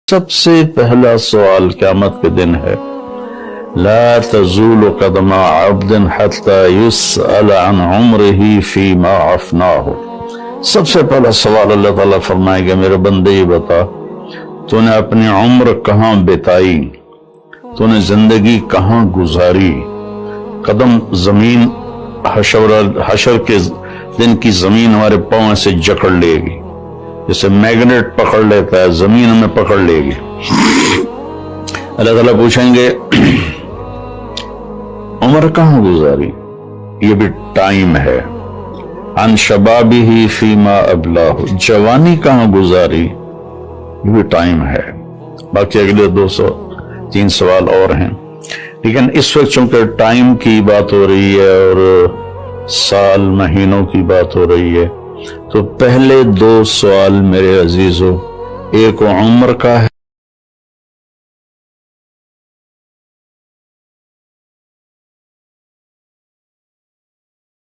سب سے پہلا سوال قیامت کے دن ہے لا تزول قدم عبد حتى يسأل عن عمره فيما افناه۔ سب سے پہلا سوال اللہ تعالیٰ فرمائے گا میرے بندے یہ بتا تو نے اپنی عمر کہاں بتائی، تو نے زندگی کہاں گزاری۔ قدم زمین حشر کے دن کی زمین ہمارے پاؤں سے جکڑ لے گی، جیسے میگنیٹ پکڑ لیتا ہے زمین ہمیں پکڑ لے گی۔ اللہ تعالیٰ پوچھیں گے عمر کہاں گزاری، یہ بھی ٹائم ہے۔ عن شبابہ فیما ابلاہ، جوانی کہاں گزاری، یہ بھی ٹائم ہے۔ باقی اگلے 203 سوال اور ہیں، لیکن اس وقت چونکہ ٹائم کی بات ہو رہی ہے اور سال مہینوں کی بات ہو رہی ہے، تو پہلے 2 سوال میرے عزیزو، ایک عمر کا ہے